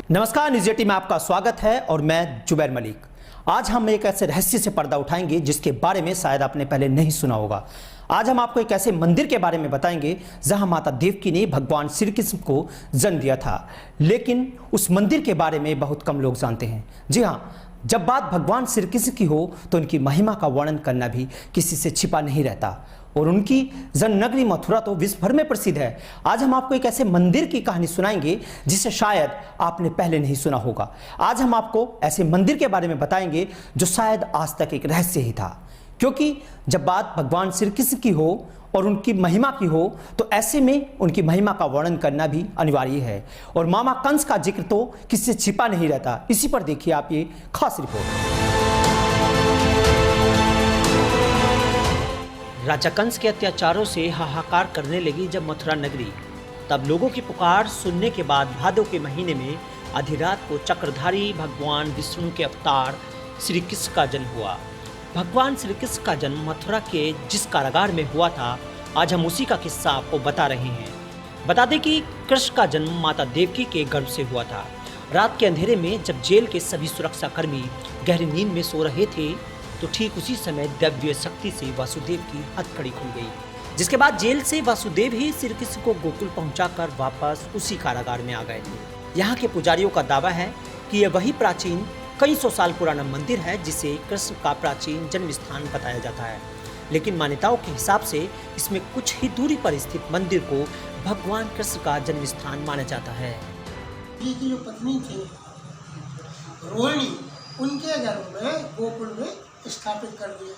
नमस्कार, न्यूज़ 18 में आपका स्वागत है और मैं जुबैर मलिक। आज हम एक ऐसे रहस्य से पर्दा उठाएंगे जिसके बारे में शायद आपने पहले नहीं सुना होगा। आज हम आपको एक ऐसे मंदिर के बारे में बताएंगे जहां माता देवकी ने भगवान श्री कृष्ण को जन्म दिया था, लेकिन उस मंदिर के बारे में बहुत कम लोग जानते हैं। जी हाँ, जब बात भगवान श्री कृष्ण की हो तो उनकी महिमा का वर्णन करना भी किसी से छिपा नहीं रहता और उनकी जन्मनगरी मथुरा तो विश्व भर में प्रसिद्ध है। आज हम आपको एक ऐसे मंदिर की कहानी सुनाएंगे जिसे शायद आपने पहले नहीं सुना होगा। आज हम आपको ऐसे मंदिर के बारे में बताएंगे जो शायद आज तक एक रहस्य ही था, क्योंकि जब बात भगवान श्री कृष्ण की हो और उनकी महिमा की हो तो ऐसे में उनकी महिमा का वर्णन करना भी अनिवार्य है और मामा कंस का जिक्र तो किसी से छिपा नहीं रहता। इसी पर देखिए आप ये खास रिपोर्ट। राजा कंस के अत्याचारों से हाहाकार करने लगी जब मथुरा नगरी, तब लोगों की पुकार सुनने के बाद भादव के महीने में आधी रात को चक्रधारी भगवान विष्णु के अवतार श्री कृष्ण का जन्म हुआ। भगवान श्री कृष्ण का जन्म मथुरा के जिस कारागार में हुआ था, आज हम उसी का किस्सा आपको बता रहे हैं। बता दें कि कृष्ण का जन्म माता देवकी के गर्भ से हुआ था। रात के अंधेरे में जब जेल के सभी सुरक्षाकर्मी गहरी नींद में सो रहे थे तो ठीक उसी समय दिव्य शक्ति से वासुदेव की हथकड़ी खुल गई, जिसके बाद जेल से वासुदेव ही श्री कृष्ण को गोकुल पहुंचाकर वापस उसी कारागार में आ गए थे। यहाँ के पुजारियों का दावा है कि यह वही प्राचीन कई सौ साल पुराना मंदिर है जिसे कृष्ण का प्राचीन जन्म स्थान बताया जाता है, लेकिन मान्यताओं के हिसाब से इसमें कुछ ही दूरी पर स्थित मंदिर को भगवान कृष्ण का जन्म स्थान माना जाता है। की जो पत्नी थी रोहिणी, उनके घर में गोकुल में स्थापित कर दिया।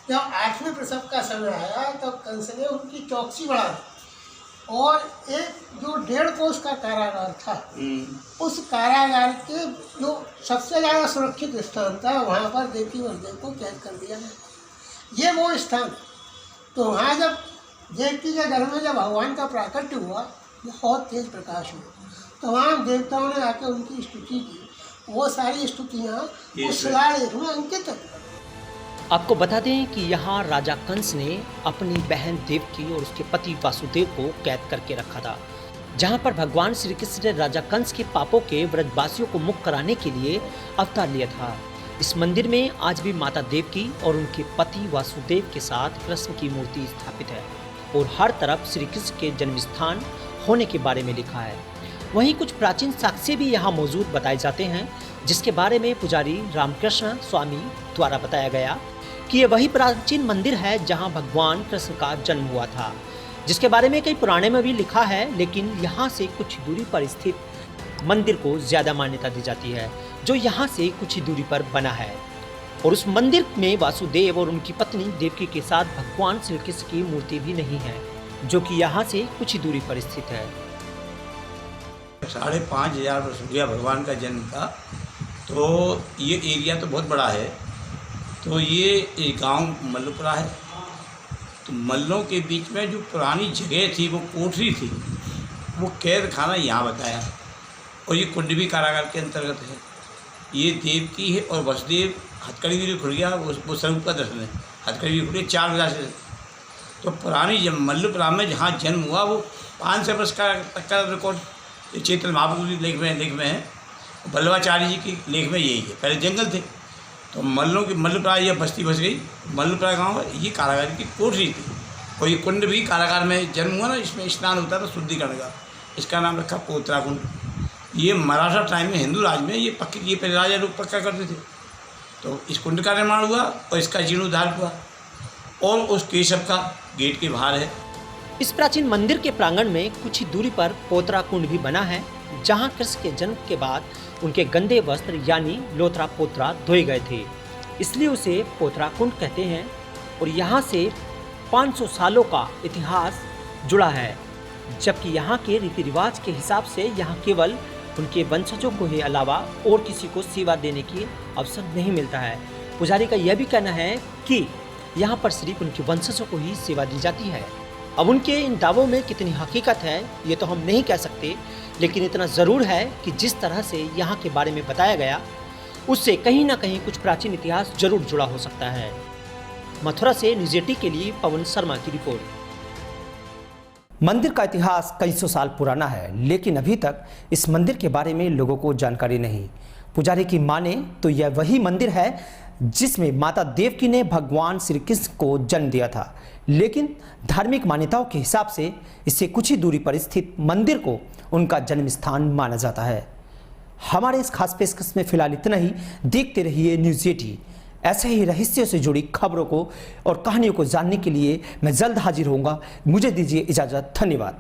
जब 8वें प्रसव का समय आया तब कंस ने उनकी चौकसी बढ़ा दी और एक जो 1.5 कोस का कारागार था, उस कारागार के जो सबसे ज़्यादा सुरक्षित स्थान था वहाँ पर देवकी वसुदेव को कैद कर दिया गया। ये वो स्थान, तो वहाँ जब देवकी के घर में जब भगवान का प्राकट्य हुआ, बहुत तेज प्रकाश हुआ, तो वहाँ देवताओं ने आकर उनकी स्तुति की। वो सारी स्तुतियाँ उस शिलालेख में अंकित है। आपको बता दें कि यहाँ राजा कंस ने अपनी बहन देवकी और उसके पति वासुदेव को कैद करके रखा था, जहाँ पर भगवान श्री कृष्ण ने राजा कंस के पापों के व्रजवासियों को मुक्त कराने के लिए अवतार लिया था। इस मंदिर में आज भी माता देवकी और उनके पति वासुदेव के साथ कृष्ण की मूर्ति स्थापित है और हर तरफ श्री कृष्ण के जन्म स्थान होने के बारे में लिखा है। वहीं कुछ प्राचीन साक्ष्य भी यहाँ मौजूद बताए जाते हैं, जिसके बारे में पुजारी रामकृष्ण स्वामी द्वारा बताया गया कि यह वही प्राचीन मंदिर है जहाँ भगवान कृष्ण का जन्म हुआ था, जिसके बारे में कई पुराणे में भी लिखा है, लेकिन यहाँ से कुछ दूरी पर स्थित मंदिर को ज़्यादा मान्यता दी जाती है, जो यहाँ से कुछ ही दूरी पर बना है। और उस मंदिर में वासुदेव और उनकी पत्नी देवकी के साथ भगवान श्री कृष्ण की मूर्ति भी नहीं है, जो कि यहाँ से कुछ ही दूरी पर स्थित है। 5,500 वर्ष हो गया भगवान का जन्म का, तो ये एरिया तो बहुत बड़ा है। तो ये एक गांव मल्लपुरा है, तो मल्लों के बीच में जो पुरानी जगह थी वो कोठरी थी, वो कैद खाना यहाँ बताया और ये कुंड भी कारागार के अंतर्गत है। ये देवकी है और वसुदेव हथकड़ी भी खुल गया, वो स्वरूप का दर्शन है। हथकड़ी भी खुली 4 बजे से। तो पुरानी जब मल्लपुरा में जहाँ जन्म हुआ वो 500 वर्ष का तक का रिकॉर्ड चैतन्य महाप्रभु की लेख में है, बल्लवाचार्य जी की लेख में यही है। पहले जंगल थे तो मल्लों की मल्लपुरा यह बस्ती बस गई। मल्लपुरा गांव ये कारागार की कोठरी थी और ये कुंड भी कारागार में जन्म हुआ ना, इसमें स्नान होता था शुद्धिकरण का, इसका नाम रखा पोतरा कुंड। ये मराठा टाइम में हिंदू राज में ये पहले राजा लोग पक्का करते थे। तो इस कुंड का निर्माण हुआ और इसका जीर्णोद्धार हुआ और उस केशव का गेट के बाहर है। इस प्राचीन मंदिर के प्रांगण में कुछ ही दूरी पर पोतरा कुंड भी बना है, जहां कृष्ण के जन्म के बाद उनके गंदे वस्त्र यानी लोथरा पोतरा धोए गए थे, इसलिए उसे पोतरा कुंड कहते हैं। और यहाँ से 500 सालों का इतिहास जुड़ा है, जबकि यहाँ के रीति रिवाज के हिसाब से यहाँ केवल उनके वंशजों को ही अलावा और किसी को सेवा देने की अवसर नहीं मिलता है। पुजारी का यह भी कहना है कि यहाँ पर सिर्फ उनके वंशजों को ही सेवा दी जाती है। अब उनके इन दावों में कितनी हकीकत है ये तो हम नहीं कह सकते, लेकिन इतना ज़रूर है कि जिस तरह से यहाँ के बारे में बताया गया उससे कहीं ना कहीं कुछ प्राचीन इतिहास जरूर जुड़ा हो सकता है। मथुरा से न्यूज़ 18 के लिए पवन शर्मा की रिपोर्ट। मंदिर का इतिहास कई सौ साल पुराना है, लेकिन अभी तक इस मंदिर के बारे में लोगों को जानकारी नहीं। पुजारी की माने तो यह वही मंदिर है जिसमें माता देवकी ने भगवान श्री कृष्ण को जन्म दिया था, लेकिन धार्मिक मान्यताओं के हिसाब से इससे कुछ ही दूरी पर स्थित मंदिर को उनका जन्म स्थान माना जाता है। हमारे इस खास पेशकश में फिलहाल इतना ही। देखते रहिए न्यूज़ 18। ऐसे ही रहस्यों से जुड़ी खबरों को और कहानियों को जानने के लिए मैं जल्द हाजिर होऊंगा। मुझे दीजिए इजाज़त। धन्यवाद।